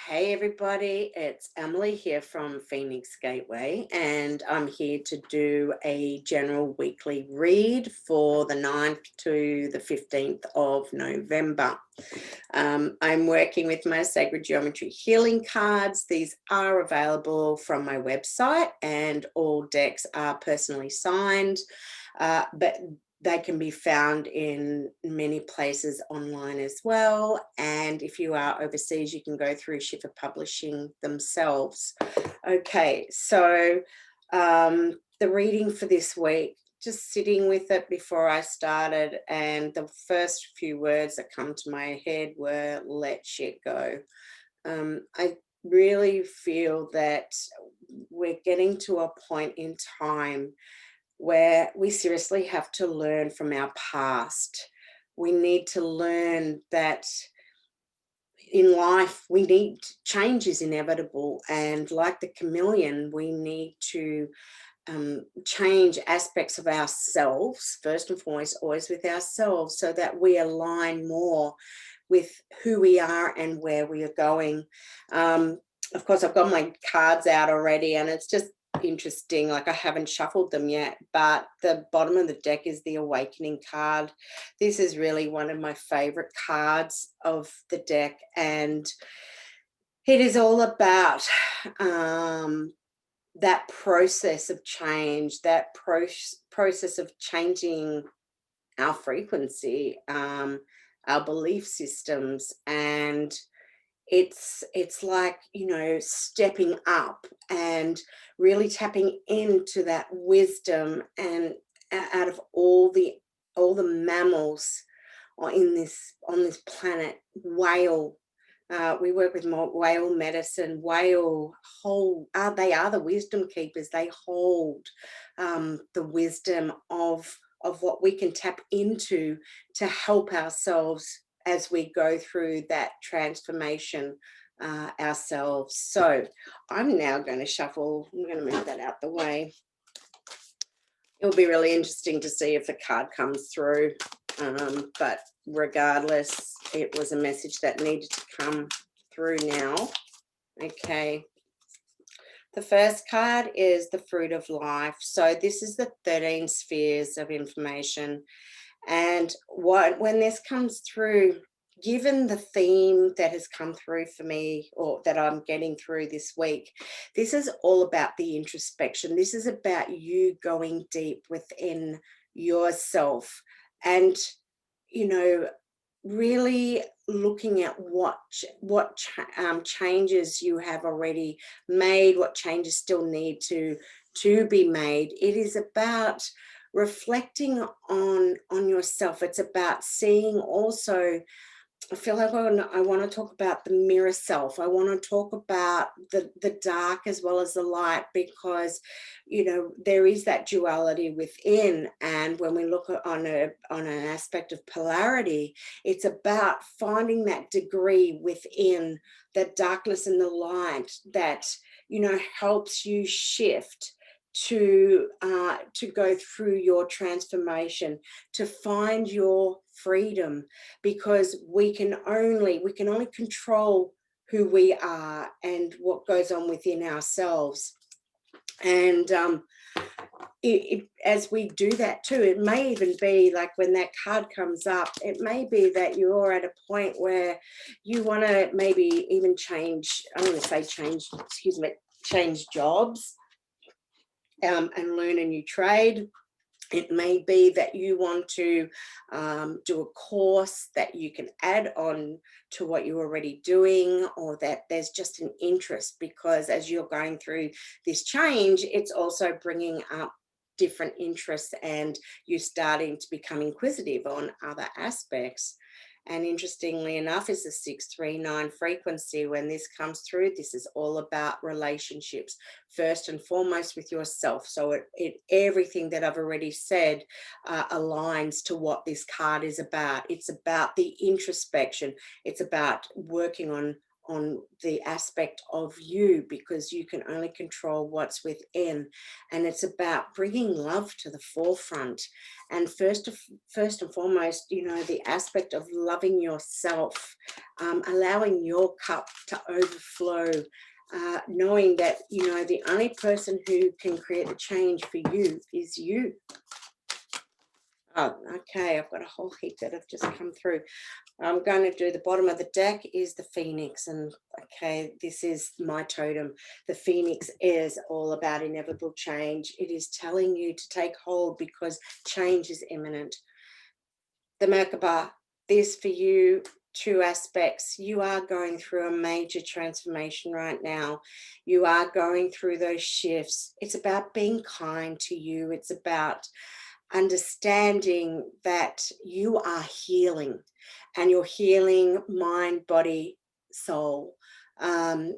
Hey everybody, it's Emily here from Phoenix Gateway, and I'm here to do a general weekly read for the 9th to the 15th of November. I'm working with my Sacred Geometry Healing cards. These are available from my website, and all decks are personally signed, but they can be found in many places online as well. And if you are overseas, you can go through Schiffer Publishing themselves. Okay, so the reading for this week, just sitting with it before I started, and the first few words that come to my head were let shit go. I really feel that we're getting to a point in time where we seriously have to learn from our past. We need to learn that in life we need change is inevitable, and like the chameleon, we need to change aspects of ourselves first and foremost, always with ourselves, so that we align more with who we are and where we are going. um, of course, I've got my cards out already, and it's just interesting. Like, I haven't shuffled them yet, but the bottom of the deck is the Awakening card. This is really one of my favorite cards of the deck, and it is all about that process of change, that process of changing our frequency, our belief systems. And it's like, stepping up and really tapping into that wisdom. And out of all the mammals on this planet, we work with whale medicine. Whale hold, they are the wisdom keepers. They hold the wisdom of what we can tap into to help ourselves as we go through that transformation ourselves. So I'm now going to shuffle. I'm going to move that out the way. It'll be really interesting to see if the card comes through. But regardless, it was a message that needed to come through now. Okay. The first card is the Fruit of Life. So this is the 13 spheres of information. And when this comes through, given the theme that has come through for me, or that I'm getting through this week, this is all about the introspection. This is about you going deep within yourself, and you know really looking at what changes you have already made, what changes still need to be made. It is about reflecting on yourself. It's about seeing also. I feel like I want to talk about the mirror self. I want to talk about the dark as well as the light, because there is that duality within. And when we look on an aspect of polarity, it's about finding that degree within the darkness and the light that helps you shift to go through your transformation, to find your freedom, because we can only control who we are and what goes on within ourselves. And as we do that too, it may even be like when that card comes up, it may be that you're at a point where you want to maybe even change, I'm going to say change jobs, and learn a new trade. It may be that you want to do a course that you can add on to what you're already doing, or that there's just an interest, because as you're going through this change, it's also bringing up different interests, and you're starting to become inquisitive on other aspects. And interestingly enough, is the 639 frequency. When this comes through, this is all about relationships, first and foremost with yourself. So everything that I've already said aligns to what this card is about. It's about the introspection. It's about working on the aspect of you, because you can only control what's within. And it's about bringing love to the forefront. And first and foremost, the aspect of loving yourself, allowing your cup to overflow, knowing that, the only person who can create the change for you is you. Oh, okay, I've got a whole heap that have just come through. I'm going to do the bottom of the deck is the Phoenix. And okay, this is my totem. The Phoenix is all about inevitable change. It is telling you to take hold because change is imminent. The Merkaba, this for you, two aspects. You are going through a major transformation right now. You are going through those shifts. It's about being kind to you. It's about understanding that you are healing, and you're healing mind, body, soul, and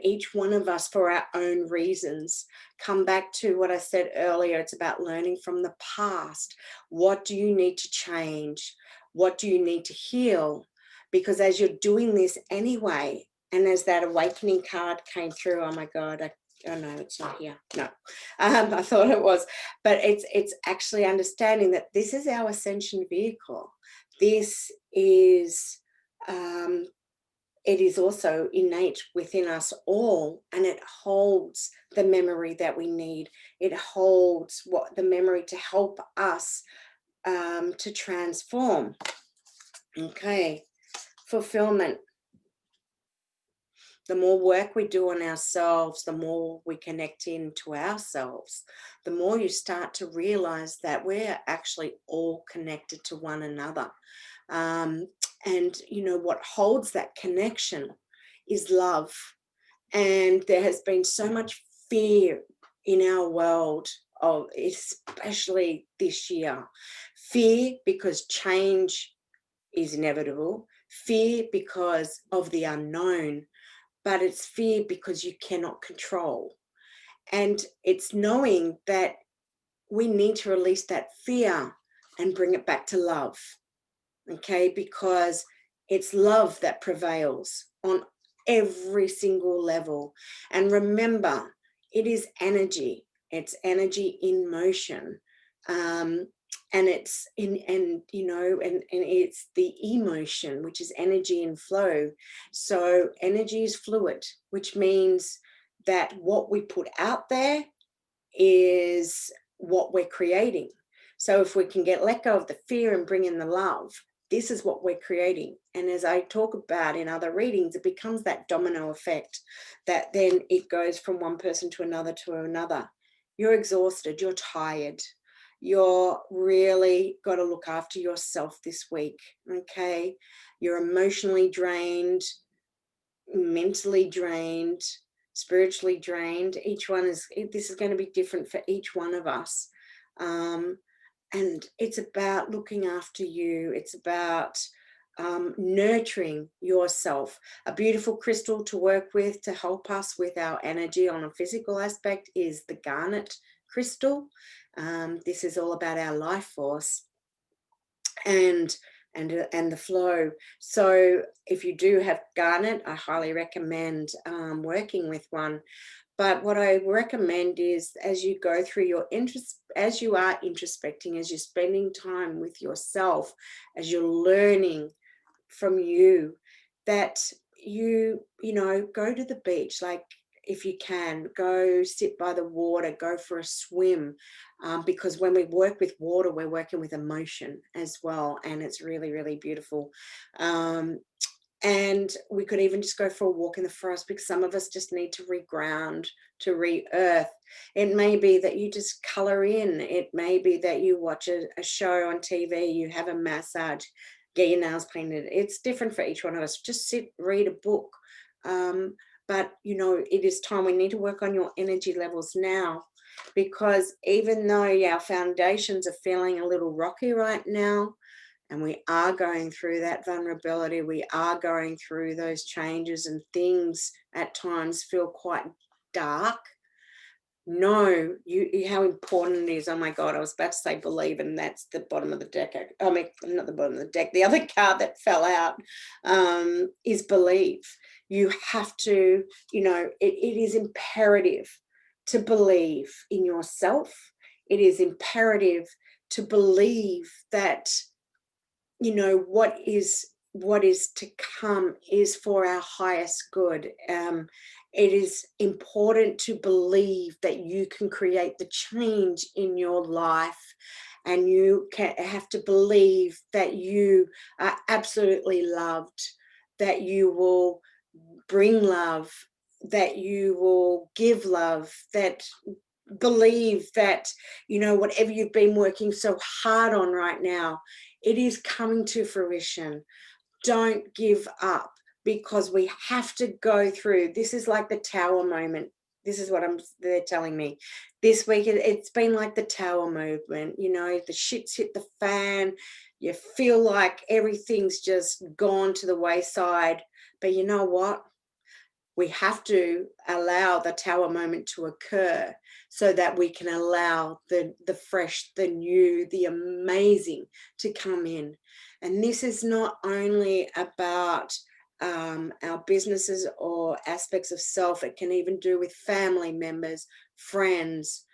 each one of us for our own reasons. Come back to what I said earlier. It's about learning from the past. What do you need to change? What do you need to heal? Because as you're doing this anyway, and as that awakening card came through, oh my God, oh no, it's not here. No, I thought it was, but it's actually understanding that this is our ascension vehicle. This is, it is also innate within us all, and it holds the memory that we need. It holds the memory to help us to transform. Okay, fulfillment. The more work we do on ourselves, the more we connect into ourselves, the more you start to realize that we're actually all connected to one another. And what holds that connection is love. And there has been so much fear in our world, especially this year. Fear because change is inevitable. Fear because of the unknown. But it's fear because you cannot control. And it's knowing that we need to release that fear and bring it back to love. Okay, because it's love that prevails on every single level. And remember, it is energy. It's energy in motion. And it's and it's the emotion, which is energy in flow. So energy is fluid, which means that what we put out there is what we're creating. So if we can let go of the fear and bring in the love, this is what we're creating. And as I talk about in other readings, it becomes that domino effect that then it goes from one person to another to another. You're exhausted, you're tired, you're really got to look after yourself this week. Okay, you're emotionally drained, mentally drained, spiritually drained. This is going to be different for each one of us. And it's about looking after you. It's about nurturing yourself. A beautiful crystal to work with to help us with our energy on a physical aspect is the garnet crystal. This is all about our life force and the flow. So if you do have garnet, I highly recommend working with one. But what I recommend is, as you go through your interest, as you are introspecting, as you're spending time with yourself, as you're learning from you, that you go to the beach, like if you can, go sit by the water, go for a swim, because when we work with water, we're working with emotion as well, and it's really, really beautiful. And we could even just go for a walk in the forest, because some of us just need to reground, to re-earth. It may be that you just color in. It may be that you watch a show on TV, you have a massage, get your nails painted. It's different for each one of us. Just sit, read a book. But, it is time. We need to work on your energy levels now, because even though our foundations are feeling a little rocky right now, and we are going through that vulnerability, we are going through those changes, and things at times feel quite dark, know how important it is. Oh my God, I was about to say believe, and that's the bottom of the deck. I mean, not the bottom of the deck. The other card that fell out is believe. You have to, it is imperative to believe in yourself. It is imperative to believe that, what is to come is for our highest good. It is important to believe that you can create the change in your life, and you have to believe that you are absolutely loved, that you will bring love, that you will give love, that believe that, whatever you've been working so hard on right now, it is coming to fruition. Don't give up, because we have to go through. This is like the tower moment. This is what they're telling me. This week, it's been like the tower movement. The shit's hit the fan. You feel like everything's just gone to the wayside. But you know what? We have to allow the tower moment to occur so that we can allow the fresh, the new, the amazing to come in. And this is not only about our businesses or aspects of self. It can even do with family members, friends,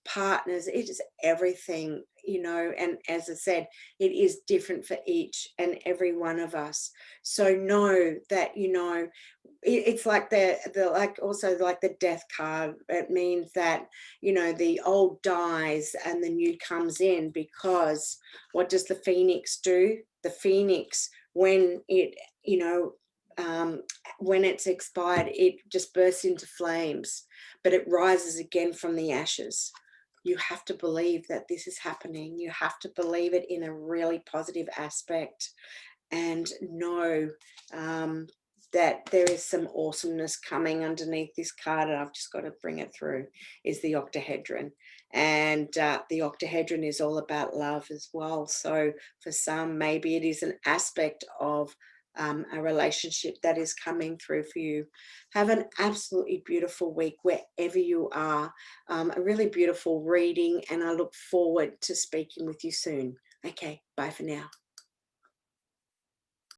partners. It is everything, and as I said, it is different for each and every one of us. So know that, it's like the like also like the death card. It means that, the old dies and the new comes in, because what does the phoenix do? The phoenix, when it, when it's expired, it just bursts into flames, but it rises again from the ashes. You have to believe that this is happening. You have to believe it in a really positive aspect, and know that there is some awesomeness coming underneath this card. And I've just got to bring it through, is the octahedron. And the octahedron is all about love as well. So for some, maybe it is an aspect of a relationship that is coming through for you. Have an absolutely beautiful week wherever you are. A really beautiful reading, and I look forward to speaking with you soon. Okay, bye for now.